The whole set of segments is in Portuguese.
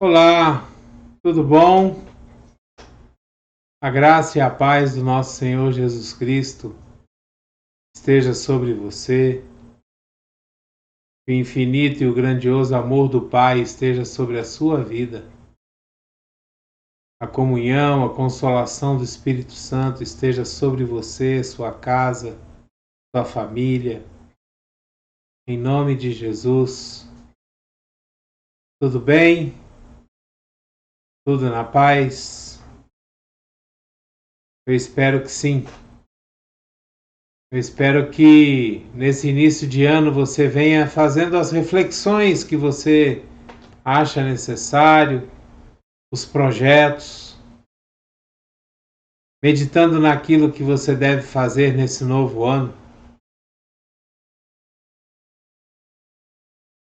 Olá, tudo bom? A graça e a paz do nosso Senhor Jesus Cristo esteja sobre você. Que o infinito e o grandioso amor do Pai esteja sobre a sua vida. A comunhão, a consolação do Espírito Santo esteja sobre você, sua casa, sua família. Em nome de Jesus. Tudo bem? Tudo na paz? Eu espero que sim. Eu espero que nesse início de ano você venha fazendo as reflexões que você acha necessário, os projetos, meditando naquilo que você deve fazer nesse novo ano.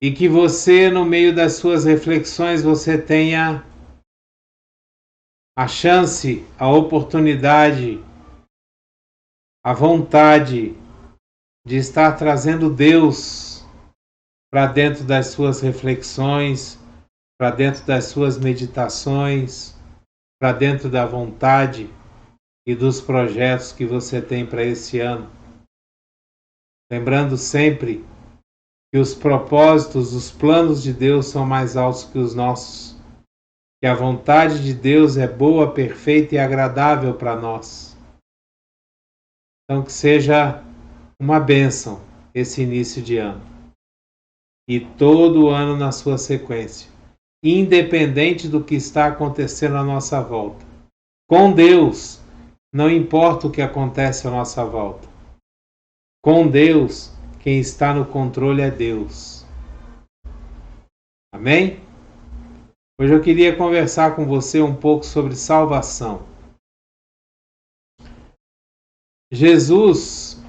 E que você, no meio das suas reflexões, você tenha a chance, a oportunidade, a vontade de estar trazendo Deus para dentro das suas reflexões, para dentro das suas meditações, para dentro da vontade e dos projetos que você tem para esse ano. Lembrando sempre que os propósitos, os planos de Deus são mais altos que os nossos, que a vontade de Deus é boa, perfeita e agradável para nós. Então que seja uma bênção esse início de ano e todo o ano na sua sequência, independente do que está acontecendo à nossa volta. Com Deus, não importa o que acontece à nossa volta. Com Deus, quem está no controle é Deus. Amém? Hoje eu queria conversar com você um pouco sobre salvação. Jesus,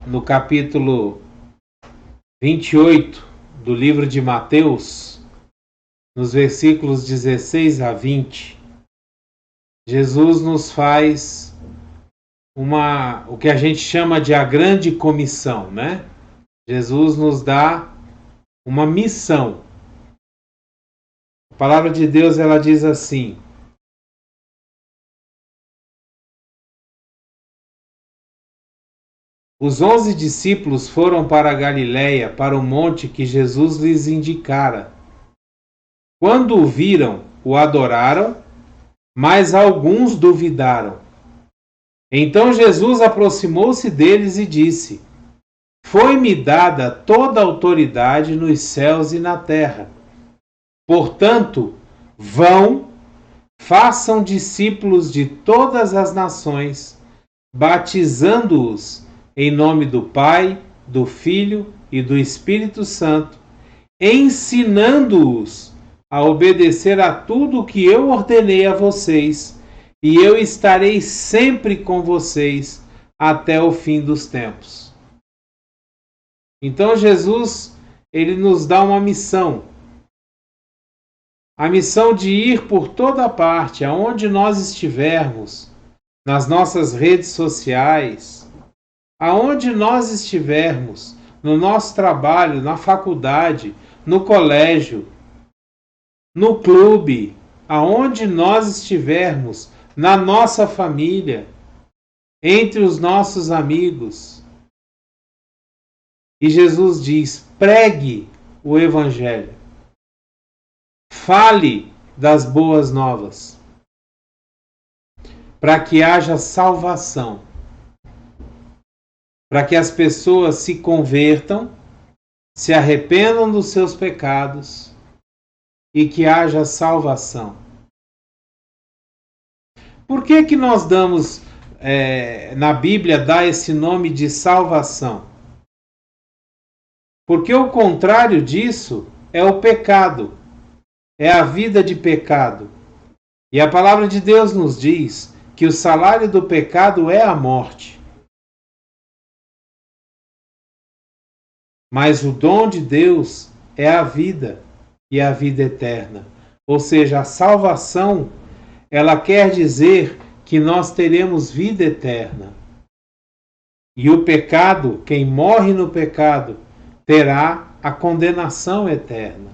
no capítulo 28 do livro de Mateus, nos versículos 16 a 20, Jesus nos faz o que a gente chama de a grande comissão, né? Jesus nos dá uma missão. A palavra de Deus, ela diz assim: os 11 discípulos foram para a Galiléia, para o monte que Jesus lhes indicara. Quando o viram, o adoraram, mas alguns duvidaram. Então Jesus aproximou-se deles e disse: foi-me dada toda a autoridade nos céus e na terra. Portanto, vão, façam discípulos de todas as nações, batizando-os em nome do Pai, do Filho e do Espírito Santo, ensinando-os a obedecer a tudo o que eu ordenei a vocês, e eu estarei sempre com vocês até o fim dos tempos. Então Jesus, ele nos dá uma missão. A missão de ir por toda parte, aonde nós estivermos, nas nossas redes sociais, aonde nós estivermos, no nosso trabalho, na faculdade, no colégio, no clube, aonde nós estivermos, na nossa família, entre os nossos amigos. E Jesus diz: pregue o Evangelho. Fale das boas novas, para que haja salvação, para que as pessoas se convertam, se arrependam dos seus pecados e que haja salvação. Por que nós damos, na Bíblia, dá esse nome de salvação? Porque o contrário disso é o pecado, é a vida de pecado. E a palavra de Deus nos diz que o salário do pecado é a morte. Mas o dom de Deus é a vida e a vida eterna. Ou seja, a salvação, ela quer dizer que nós teremos vida eterna. E o pecado, quem morre no pecado, terá a condenação eterna.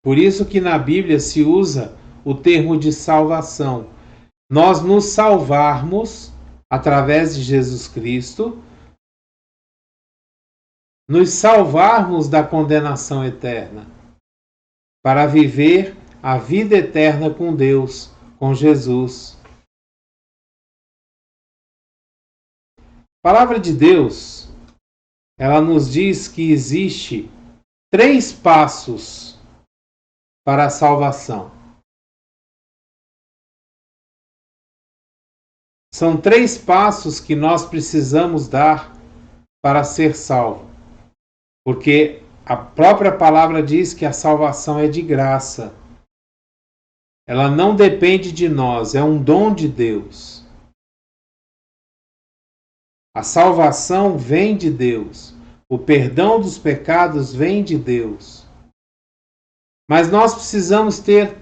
Por isso que na Bíblia se usa o termo de salvação. Nós nos salvarmos através de Jesus Cristo, nos salvarmos da condenação eterna, para viver a vida eterna com Deus, com Jesus. A palavra de Deus, ela nos diz que existe 3 passos para a salvação. São 3 passos que nós precisamos dar para ser salvo. Porque a própria palavra diz que a salvação é de graça. Ela não depende de nós, é um dom de Deus. A salvação vem de Deus. O perdão dos pecados vem de Deus. Mas nós precisamos ter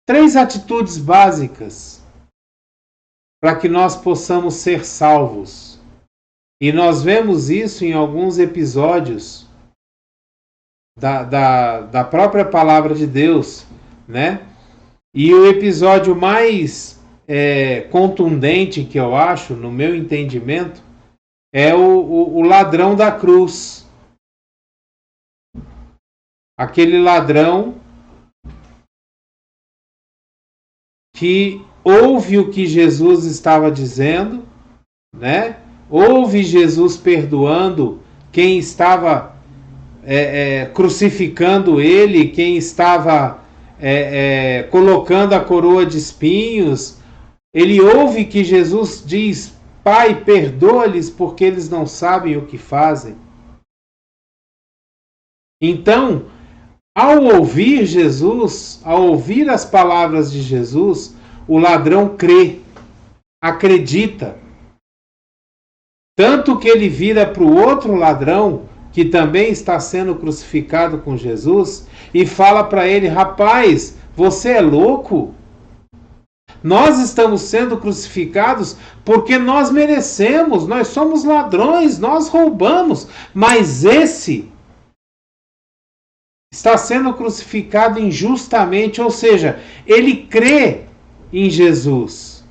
3 atitudes básicas para que nós possamos ser salvos. E nós vemos isso em alguns episódios da própria palavra de Deus, né? E o episódio mais contundente que eu acho, no meu entendimento, é o ladrão da cruz. Aquele ladrão que ouve o que Jesus estava dizendo, né? Ouve Jesus perdoando quem estava crucificando ele, quem estava colocando a coroa de espinhos. Ele ouve que Jesus diz: Pai, perdoa-lhes porque eles não sabem o que fazem. Então, ao ouvir Jesus, ao ouvir as palavras de Jesus, o ladrão crê, acredita. Tanto que ele vira para o outro ladrão, que também está sendo crucificado com Jesus, e fala para ele: rapaz, você é louco? Nós estamos sendo crucificados porque nós merecemos, nós somos ladrões, nós roubamos, mas esse está sendo crucificado injustamente, ou seja, ele crê em Jesus,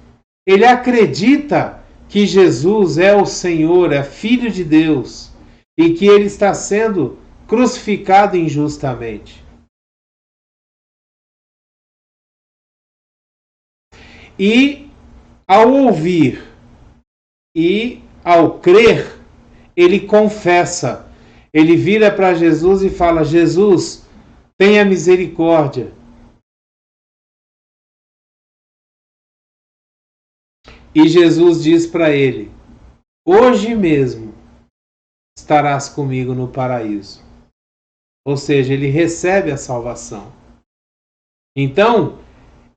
ele acredita que Jesus é o Senhor, é Filho de Deus, e que ele está sendo crucificado injustamente. E ao ouvir e ao crer, ele confessa. Ele vira para Jesus e fala: Jesus, tenha misericórdia. E Jesus diz para ele: hoje mesmo estarás comigo no paraíso. Ou seja, ele recebe a salvação. Então,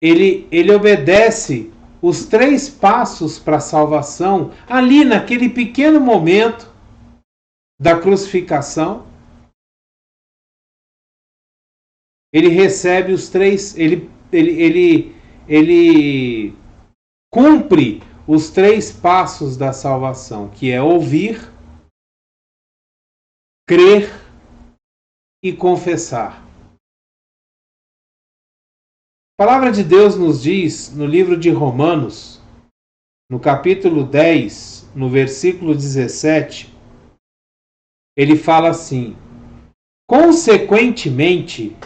ele obedece os 3 passos para a salvação ali naquele pequeno momento da crucificação. Ele recebe os 3, ele cumpre os 3 passos da salvação, que é ouvir, crer e confessar. A palavra de Deus nos diz no livro de Romanos, no capítulo 10, no versículo 17, ele fala assim: consequentemente,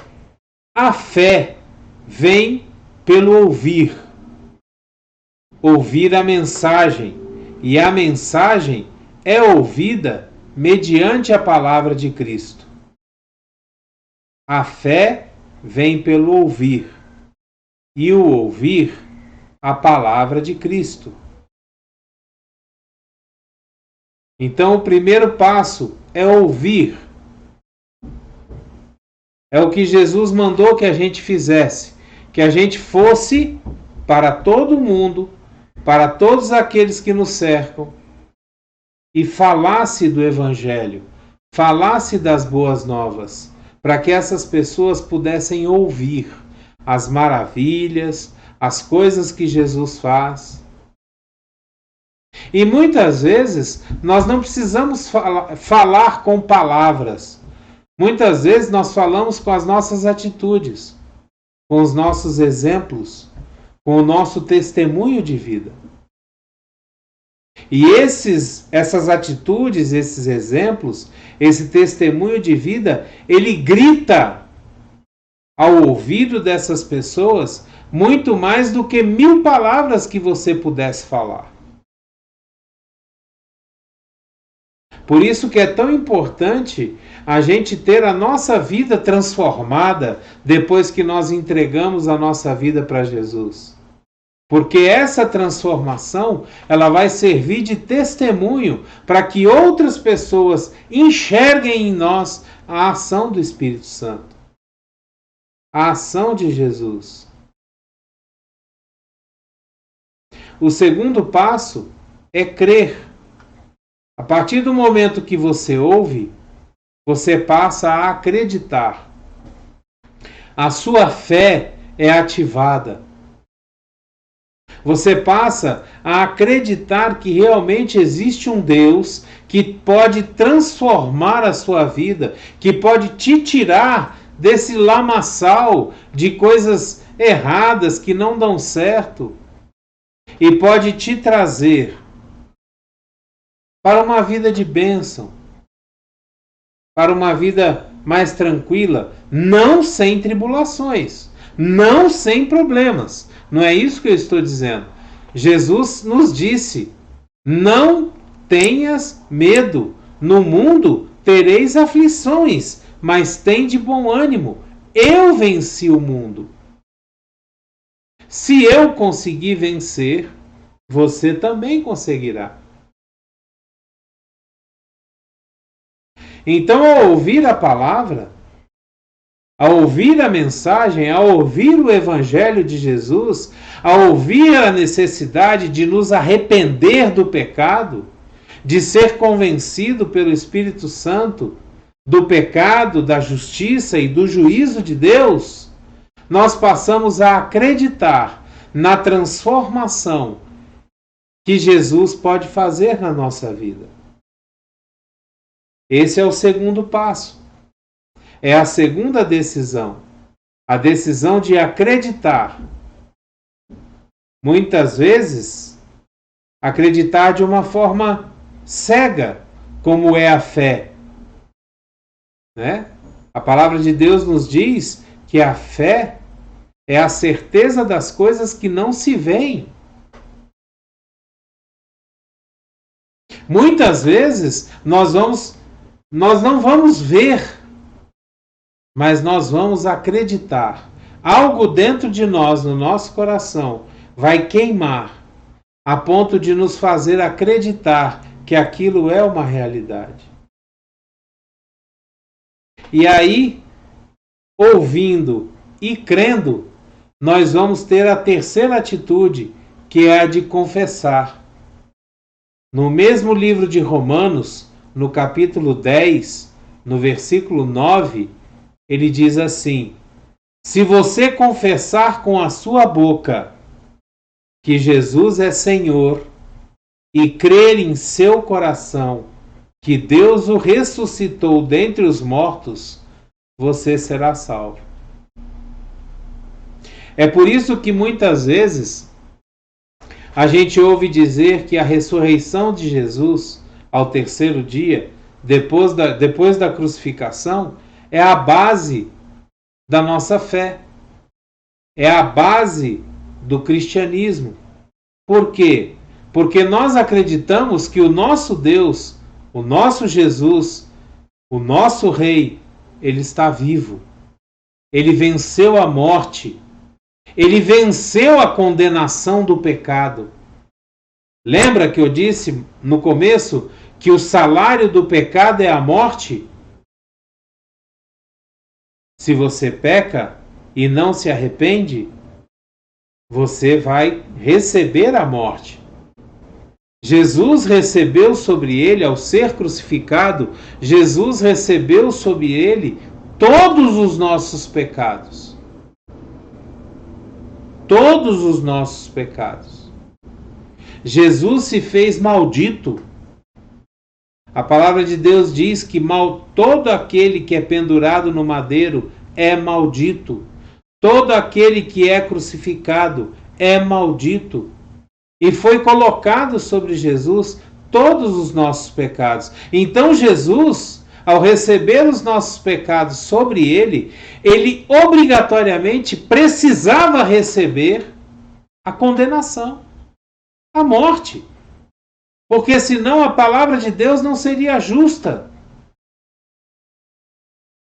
a fé vem pelo ouvir a mensagem, e a mensagem é ouvida mediante a palavra de Cristo. A fé vem pelo ouvir, e o ouvir a palavra de Cristo. Então, o primeiro passo é ouvir. É o que Jesus mandou que a gente fizesse, que a gente fosse para todo mundo, para todos aqueles que nos cercam, e falasse do Evangelho, falasse das boas novas, para que essas pessoas pudessem ouvir as maravilhas, as coisas que Jesus faz. E muitas vezes nós não precisamos falar com palavras. Muitas vezes nós falamos com as nossas atitudes, com os nossos exemplos, com o nosso testemunho de vida. E essas atitudes, esses exemplos, esse testemunho de vida, ele grita ao ouvido dessas pessoas muito mais do que 1000 palavras que você pudesse falar. Por isso que é tão importante a gente ter a nossa vida transformada depois que nós entregamos a nossa vida para Jesus. Porque essa transformação, ela vai servir de testemunho para que outras pessoas enxerguem em nós a ação do Espírito Santo, a ação de Jesus. O segundo passo é crer. A partir do momento que você ouve, você passa a acreditar. A sua fé é ativada. Você passa a acreditar que realmente existe um Deus que pode transformar a sua vida, que pode te tirar desse lamaçal de coisas erradas que não dão certo e pode te trazer para uma vida de bênção, para uma vida mais tranquila, não sem tribulações, não sem problemas. Não é isso que eu estou dizendo. Jesus nos disse: não tenhas medo, no mundo tereis aflições, mas tende bom ânimo, eu venci o mundo. Se eu conseguir vencer, você também conseguirá. Então, ao ouvir a palavra, ao ouvir a mensagem, ao ouvir o Evangelho de Jesus, ao ouvir a necessidade de nos arrepender do pecado, de ser convencido pelo Espírito Santo do pecado, da justiça e do juízo de Deus, nós passamos a acreditar na transformação que Jesus pode fazer na nossa vida. Esse é o segundo passo. É a segunda decisão. A decisão de acreditar. Muitas vezes, acreditar de uma forma cega, como é a fé. Né? A palavra de Deus nos diz que a fé é a certeza das coisas que não se veem. Muitas vezes nós não vamos ver, mas nós vamos acreditar. Algo dentro de nós, no nosso coração, vai queimar a ponto de nos fazer acreditar que aquilo é uma realidade. E aí, ouvindo e crendo, nós vamos ter a terceira atitude, que é a de confessar. No mesmo livro de Romanos, no capítulo 10, no versículo 9, ele diz assim: se você confessar com a sua boca que Jesus é Senhor e crer em seu coração que Deus o ressuscitou dentre os mortos, você será salvo. É por isso que muitas vezes a gente ouve dizer que a ressurreição de Jesus ao terceiro dia, depois da crucificação, é a base da nossa fé. É a base do cristianismo. Por quê? Porque nós acreditamos que o nosso Deus, o nosso Jesus, o nosso Rei, ele está vivo. Ele venceu a morte. Ele venceu a condenação do pecado. Lembra que eu disse no começo que o salário do pecado é a morte? Se você peca e não se arrepende, você vai receber a morte. Jesus recebeu sobre ele, ao ser crucificado, Jesus recebeu sobre ele todos os nossos pecados. Todos os nossos pecados. Jesus se fez maldito. A palavra de Deus diz que todo aquele que é pendurado no madeiro é maldito. Todo aquele que é crucificado é maldito. E foi colocado sobre Jesus todos os nossos pecados. Então Jesus, ao receber os nossos pecados sobre ele, ele obrigatoriamente precisava receber a condenação, a morte. Porque senão a palavra de Deus não seria justa.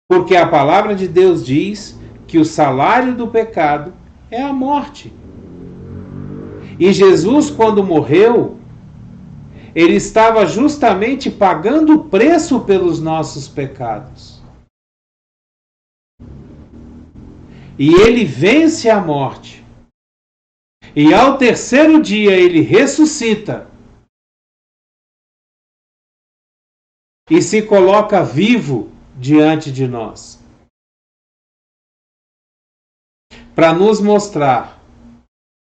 Porque a palavra de Deus diz que o salário do pecado é a morte. E Jesus, quando morreu, ele estava justamente pagando o preço pelos nossos pecados. E ele vence a morte. E ao terceiro dia ele ressuscita. E se coloca vivo diante de nós. Para nos mostrar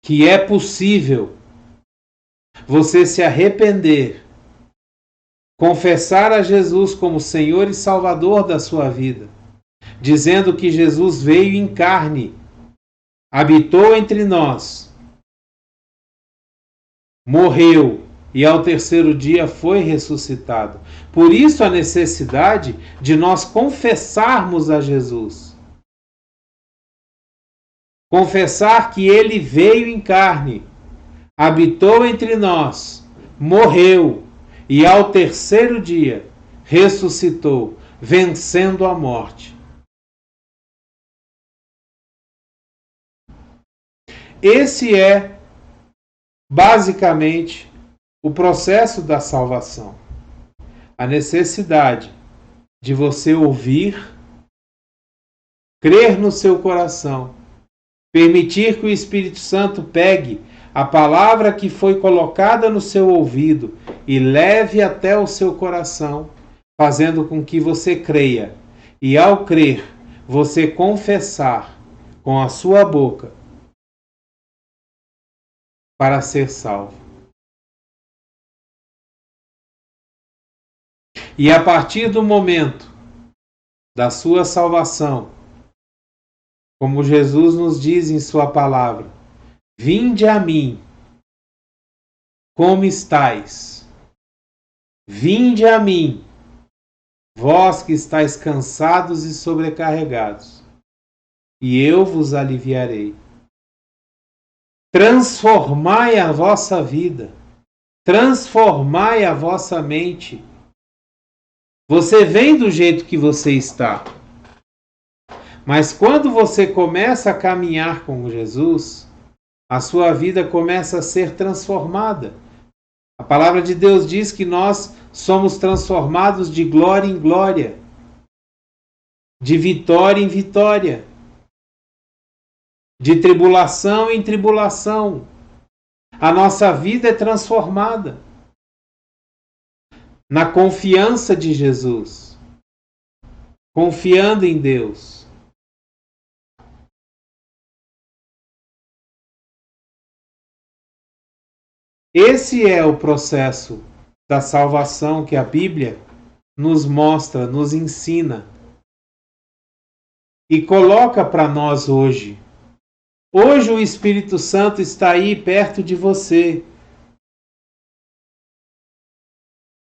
que é possível você se arrepender, confessar a Jesus como Senhor e Salvador da sua vida, dizendo que Jesus veio em carne, habitou entre nós, morreu e ao terceiro dia foi ressuscitado. Por isso a necessidade de nós confessarmos a Jesus. Confessar que ele veio em carne, habitou entre nós, morreu e ao terceiro dia ressuscitou, vencendo a morte. Esse é basicamente o processo da salvação. A necessidade de você ouvir, crer no seu coração, permitir que o Espírito Santo pegue a palavra que foi colocada no seu ouvido e leve até o seu coração, fazendo com que você creia. E ao crer, você confessar com a sua boca para ser salvo. E a partir do momento da sua salvação, como Jesus nos diz em sua palavra, vinde a mim, como estáis. Vinde a mim, vós que estáis cansados e sobrecarregados, e eu vos aliviarei. Transformai a vossa vida, transformai a vossa mente. Você vem do jeito que você está. Mas quando você começa a caminhar com Jesus, a sua vida começa a ser transformada. A palavra de Deus diz que nós somos transformados de glória em glória, de vitória em vitória, de tribulação em tribulação. A nossa vida é transformada na confiança de Jesus, confiando em Deus. Esse é o processo da salvação que a Bíblia nos mostra, nos ensina e coloca para nós hoje. Hoje o Espírito Santo está aí perto de você,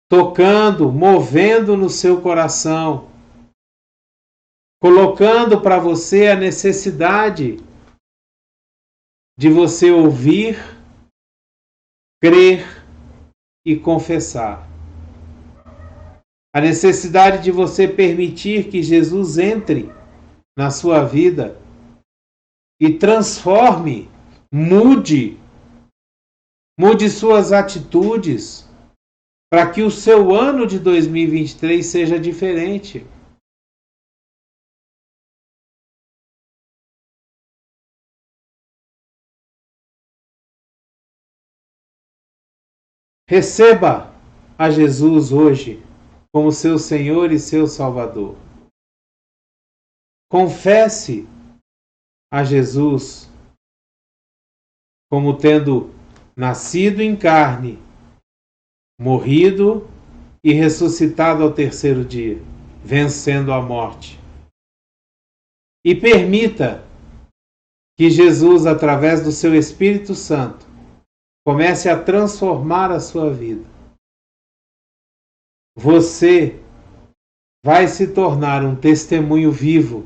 tocando, movendo no seu coração, colocando para você a necessidade de você ouvir, crer e confessar. A necessidade de você permitir que Jesus entre na sua vida e transforme, mude suas atitudes para que o seu ano de 2023 seja diferente. Receba a Jesus hoje como seu Senhor e seu Salvador. Confesse a Jesus como tendo nascido em carne, morrido e ressuscitado ao terceiro dia, vencendo a morte. E permita que Jesus, através do seu Espírito Santo, comece a transformar a sua vida. Você vai se tornar um testemunho vivo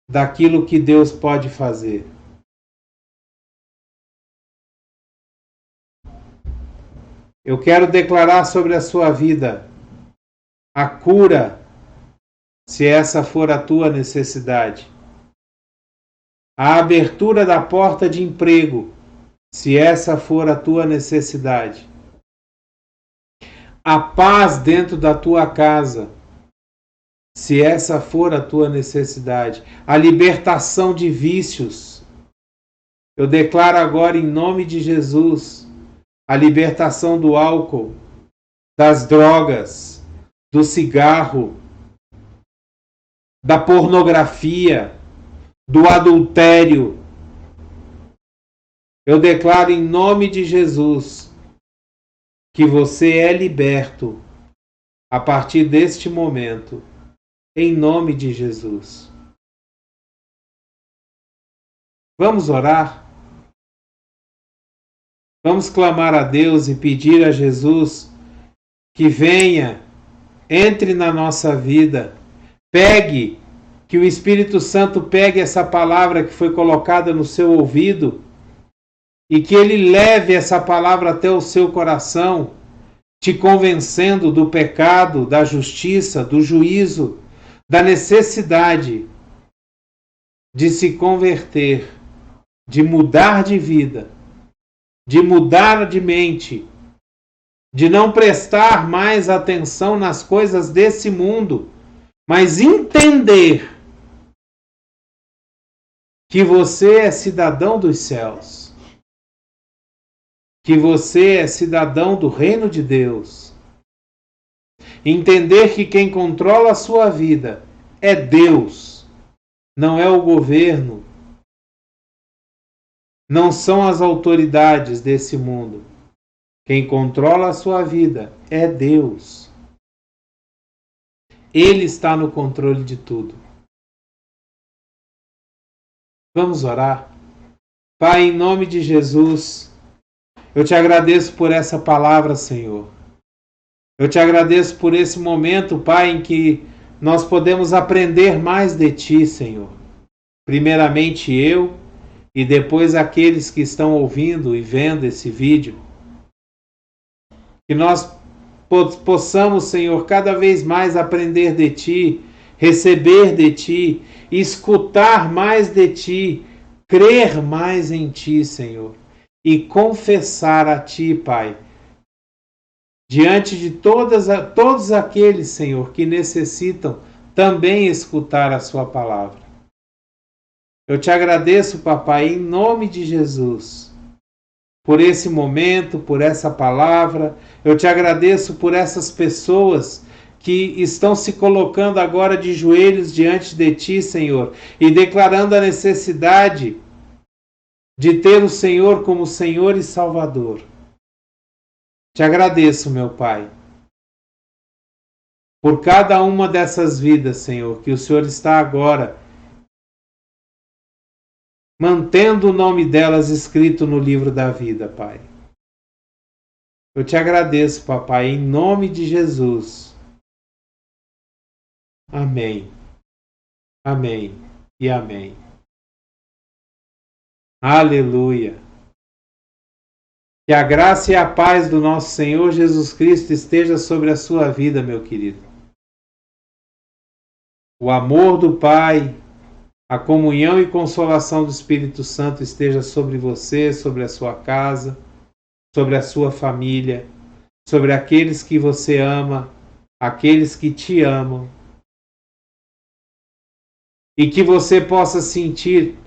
daquilo que Deus pode fazer. Eu quero declarar sobre a sua vida a cura, se essa for a tua necessidade. A abertura da porta de emprego, se essa for a tua necessidade. A paz dentro da tua casa, se essa for a tua necessidade. A libertação de vícios. Eu declaro agora em nome de Jesus a libertação do álcool, das drogas, do cigarro, da pornografia, do adultério. Eu declaro em nome de Jesus que você é liberto a partir deste momento, em nome de Jesus. Vamos orar? Vamos clamar a Deus e pedir a Jesus que venha, entre na nossa vida, que o Espírito Santo pegue essa palavra que foi colocada no seu ouvido e que ele leve essa palavra até o seu coração, te convencendo do pecado, da justiça, do juízo, da necessidade de se converter, de mudar de vida, de mudar de mente, de não prestar mais atenção nas coisas desse mundo, mas entender que você é cidadão dos céus, que você é cidadão do reino de Deus. Entender que quem controla a sua vida é Deus, não é o governo, não são as autoridades desse mundo. Quem controla a sua vida é Deus. Ele está no controle de tudo. Vamos orar? Pai, em nome de Jesus, eu te agradeço por essa palavra, Senhor. Eu te agradeço por esse momento, Pai, em que nós podemos aprender mais de Ti, Senhor. Primeiramente eu e depois aqueles que estão ouvindo e vendo esse vídeo. Que nós possamos, Senhor, cada vez mais aprender de Ti, receber de Ti, escutar mais de Ti, crer mais em Ti, Senhor, e confessar a Ti, Pai, diante de todos aqueles, Senhor, que necessitam também escutar a Sua palavra. Eu te agradeço, Papai, em nome de Jesus, por esse momento, por essa palavra. Eu te agradeço por essas pessoas que estão se colocando agora de joelhos diante de Ti, Senhor, e declarando a necessidade de ter o Senhor como Senhor e Salvador. Te agradeço, meu Pai, por cada uma dessas vidas, Senhor, que o Senhor está agora mantendo o nome delas escrito no livro da vida, Pai. Eu te agradeço, Papai, em nome de Jesus. Amém. Amém e amém. Aleluia. Que a graça e a paz do nosso Senhor Jesus Cristo esteja sobre a sua vida, meu querido. O amor do Pai, a comunhão e consolação do Espírito Santo esteja sobre você, sobre a sua casa, sobre a sua família, sobre aqueles que você ama, aqueles que te amam. E que você possa sentir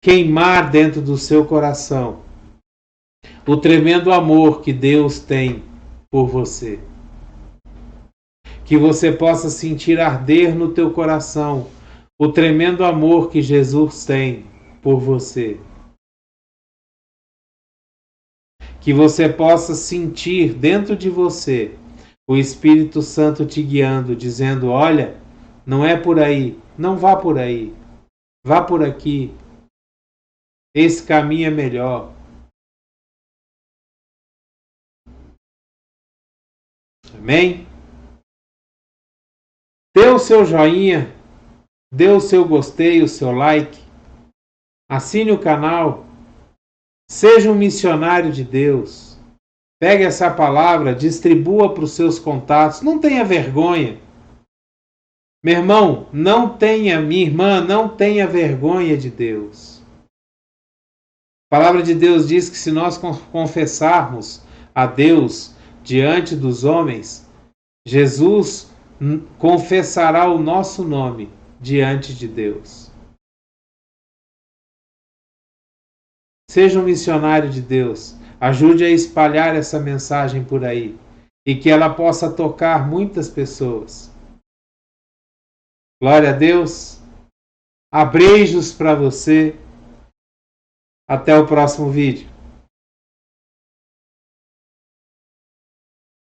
queimar dentro do seu coração o tremendo amor que Deus tem por você. Que você possa sentir arder no teu coração o tremendo amor que Jesus tem por você. Que você possa sentir dentro de você o Espírito Santo te guiando, dizendo: olha, não é por aí, não vá por aí, vá por aqui, esse caminho é melhor. Amém? Dê o seu joinha, dê o seu gostei, o seu like, assine o canal, seja um missionário de Deus. Pegue essa palavra, distribua para os seus contatos, não tenha vergonha. Meu irmão, minha irmã, não tenha vergonha de Deus. A palavra de Deus diz que se nós confessarmos a Deus diante dos homens, Jesus confessará o nosso nome diante de Deus. Seja um missionário de Deus, ajude a espalhar essa mensagem por aí e que ela possa tocar muitas pessoas. Glória a Deus. Abreijos para você. Até o próximo vídeo.